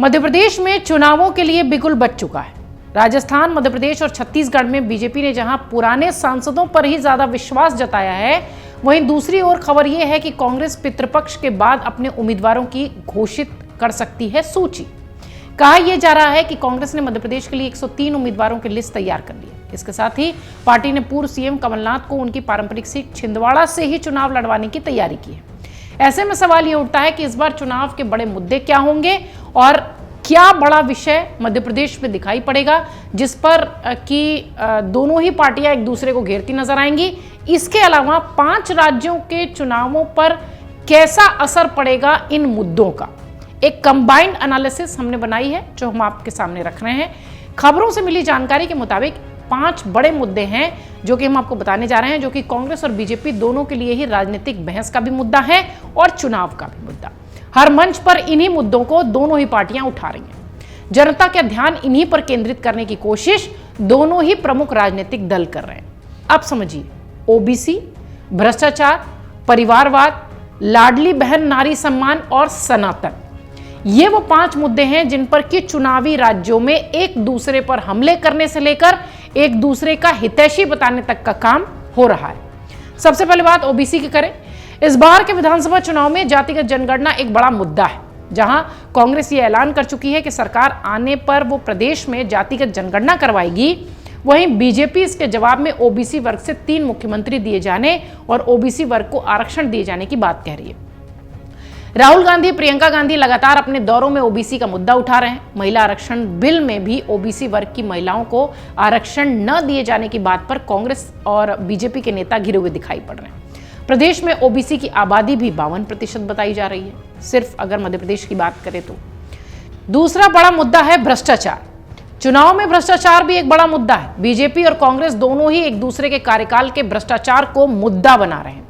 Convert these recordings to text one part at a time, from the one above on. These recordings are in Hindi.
मध्य प्रदेश में चुनावों के लिए बिगुल बज चुका है। राजस्थान, मध्य प्रदेश और छत्तीसगढ़ में बीजेपी ने जहां पुराने सांसदों पर ही ज्यादा विश्वास जताया है, वहीं दूसरी ओर खबर यह है कि कांग्रेस पितृपक्ष के बाद अपने उम्मीदवारों की घोषित कर सकती है सूची। कहा यह जा रहा है कि कांग्रेस ने मध्य प्रदेश के लिए 103 उम्मीदवारों की लिस्ट तैयार कर ली है। इसके साथ ही पार्टी ने पूर्व सीएम कमलनाथ को उनकी पारंपरिक सीट छिंदवाड़ा से ही चुनाव लड़वाने की तैयारी की है। ऐसे में सवाल ये उठता है कि इस बार चुनाव के बड़े मुद्दे क्या होंगे और क्या बड़ा विषय मध्य प्रदेश में दिखाई पड़ेगा जिस पर कि दोनों ही पार्टियां एक दूसरे को घेरती नजर आएंगी। इसके अलावा 5 राज्यों के चुनावों पर कैसा असर पड़ेगा, इन मुद्दों का एक कंबाइंड एनालिसिस हमने बनाई है जो हम आपके सामने रख रहे हैं। खबरों से मिली जानकारी के मुताबिक 5 बड़े मुद्दे हैं जो कि हम आपको बताने जा रहे हैं, जो कि कांग्रेस और बीजेपी दोनों के लिए ही राजनीतिक बहस का भी मुद्दा है और चुनाव का भी मुद्दा। हर मंच पर इन्हीं मुद्दों को दोनों ही पार्टियां उठा रही हैं। जनता का ध्यान इन्हीं पर केंद्रित करने की कोशिश दोनों ही प्रमुख राजनीतिक दल कर रहे हैं। अब समझिए, ओबीसी, भ्रष्टाचार, परिवारवाद, लाडली बहन नारी सम्मान और सनातन, ये वो 5 मुद्दे हैं जिन पर कि चुनावी राज्यों में एक दूसरे पर हमले करने से लेकर एक दूसरे का हितैषी बताने तक का काम हो रहा है। सबसे पहले बात ओबीसी की करें। इस बार के विधानसभा चुनाव में जातिगत जनगणना एक बड़ा मुद्दा है। जहां कांग्रेस ये ऐलान कर चुकी है कि सरकार आने पर वो प्रदेश में जातिगत जनगणना करवाएगी, वहीं बीजेपी इसके जवाब में ओबीसी वर्ग से 3 मुख्यमंत्री दिए जाने और ओबीसी वर्ग को आरक्षण दिए जाने की बात कह रही है। राहुल गांधी, प्रियंका गांधी लगातार अपने दौरों में ओबीसी का मुद्दा उठा रहे हैं। महिला आरक्षण बिल में भी ओबीसी वर्ग की महिलाओं को आरक्षण न दिए जाने की बात पर कांग्रेस और बीजेपी के नेता घिरे हुए दिखाई पड़ रहे हैं। प्रदेश में ओबीसी की आबादी भी 52% बताई जा रही है, सिर्फ अगर मध्य प्रदेश की बात करें तो। दूसरा बड़ा मुद्दा है भ्रष्टाचार। चुनाव में भ्रष्टाचार भी एक बड़ा मुद्दा है। बीजेपी और कांग्रेस दोनों ही एक दूसरे के कार्यकाल के भ्रष्टाचार को मुद्दा बना रहे हैं।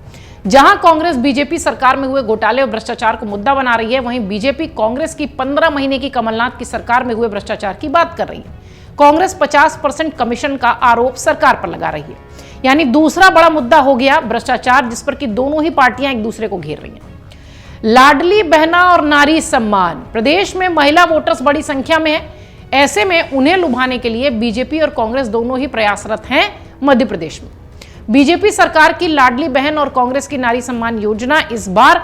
जहां कांग्रेस बीजेपी सरकार में हुए घोटाले और भ्रष्टाचार को मुद्दा बना रही है, वहीं बीजेपी कांग्रेस की 15 महीने की कमलनाथ की सरकार में हुए भ्रष्टाचार की बात कर रही है। कांग्रेस 50% कमीशन का आरोप सरकार पर लगा रही है। यानी दूसरा बड़ा मुद्दा हो गया भ्रष्टाचार, जिस पर कि दोनों ही पार्टियां एक दूसरे को घेर रही हैं। लाडली बहना और नारी सम्मान, प्रदेश में महिला वोटर्स बड़ी संख्या में है। ऐसे में उन्हें लुभाने के लिए बीजेपी और कांग्रेस दोनों ही प्रयासरत हैं मध्य प्रदेश में। बीजेपी सरकार की लाडली बहन और कांग्रेस की नारी सम्मान योजना इस बार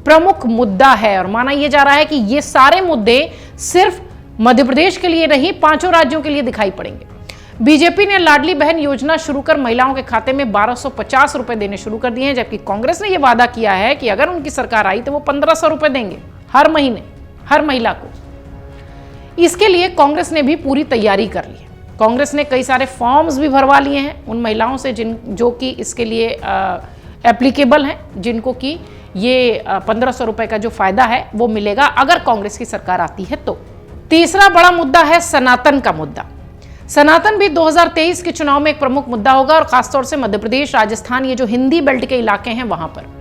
प्रमुख मुद्दा है और माना यह जा रहा है कि ये सारे मुद्दे सिर्फ मध्य प्रदेश के लिए नहीं, 5 राज्यों के लिए दिखाई पड़ेंगे। बीजेपी ने लाडली बहन योजना शुरू कर महिलाओं के खाते में 1250 रुपए देने शुरू कर दिए हैं, जबकि कांग्रेस ने यह वादा किया है कि अगर उनकी सरकार आई तो वो 1500 रुपए देंगे हर महीने हर महिला को। इसके लिए कांग्रेस ने भी पूरी तैयारी कर ली है। कांग्रेस ने कई सारे फॉर्म्स भी भरवा लिए हैं उन महिलाओं से जो कि इसके लिए एप्लीकेबल हैं, जिनको कि ये 1500 रुपए का जो फायदा है वो मिलेगा अगर कांग्रेस की सरकार आती है तो। तीसरा बड़ा मुद्दा है सनातन का मुद्दा। सनातन भी 2023 के चुनाव में एक प्रमुख मुद्दा होगा और खासतौर से मध्य प्रदेश, राजस्थान, ये जो हिंदी बेल्ट के इलाके हैं वहां पर।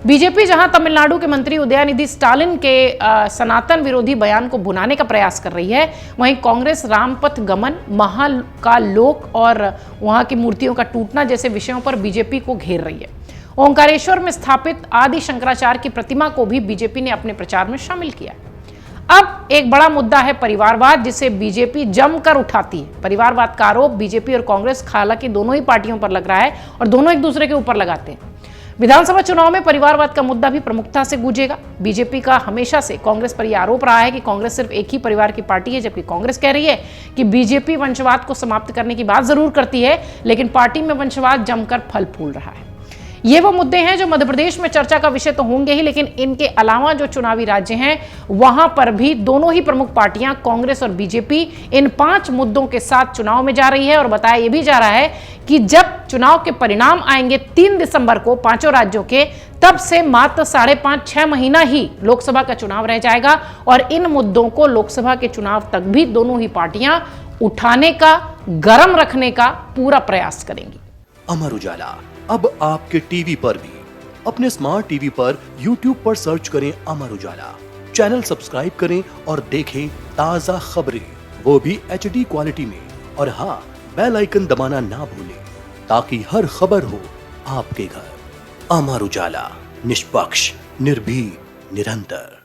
बीजेपी जहां तमिलनाडु के मंत्री उदयनिधि स्टालिन के सनातन विरोधी बयान को भुनाने का प्रयास कर रही है, वहीं कांग्रेस रामपथ गमन, महाकाल लोक और वहां की मूर्तियों का टूटना जैसे विषयों पर बीजेपी को घेर रही है। ओंकारेश्वर में स्थापित आदि शंकराचार्य की प्रतिमा को भी बीजेपी ने अपने प्रचार में शामिल किया। अब एक बड़ा मुद्दा है परिवारवाद, जिसे बीजेपी जमकर उठाती है। परिवारवाद का आरोप बीजेपी और कांग्रेस हालांकि दोनों ही पार्टियों पर लग रहा है और दोनों एक दूसरे के ऊपर लगाते हैं। विधानसभा चुनाव में परिवारवाद का मुद्दा भी प्रमुखता से गूंजेगा। बीजेपी का हमेशा से कांग्रेस पर यह आरोप रहा है कि कांग्रेस सिर्फ एक ही परिवार की पार्टी है, जबकि कांग्रेस कह रही है कि बीजेपी वंशवाद को समाप्त करने की बात जरूर करती है, लेकिन पार्टी में वंशवाद जमकर फल फूल रहा है। ये वो मुद्दे हैं जो मध्य प्रदेश में चर्चा का विषय तो होंगे ही, लेकिन इनके अलावा जो चुनावी राज्य हैं वहां पर भी दोनों ही प्रमुख पार्टियां कांग्रेस और बीजेपी इन 5 मुद्दों के साथ चुनाव में जा रही है। और बताया यह भी जा रहा है कि जब चुनाव के परिणाम आएंगे 3 दिसंबर को 5 राज्यों के, तब से मात्र 5.5-6 महीना ही लोकसभा का चुनाव रह जाएगा और इन मुद्दों को लोकसभा के चुनाव तक भी दोनों ही पार्टियां उठाने का, गर्म रखने का पूरा प्रयास करेंगी। अमर उजाला अब आपके टीवी पर भी। अपने स्मार्ट टीवी पर YouTube पर सर्च करें अमर उजाला, चैनल सब्सक्राइब करें और देखें ताजा खबरें, वो भी HD क्वालिटी में। और हाँ, बेल आइकन दबाना ना भूलें ताकि हर खबर हो आपके घर। अमर उजाला, निष्पक्ष, निर्भीक, निरंतर।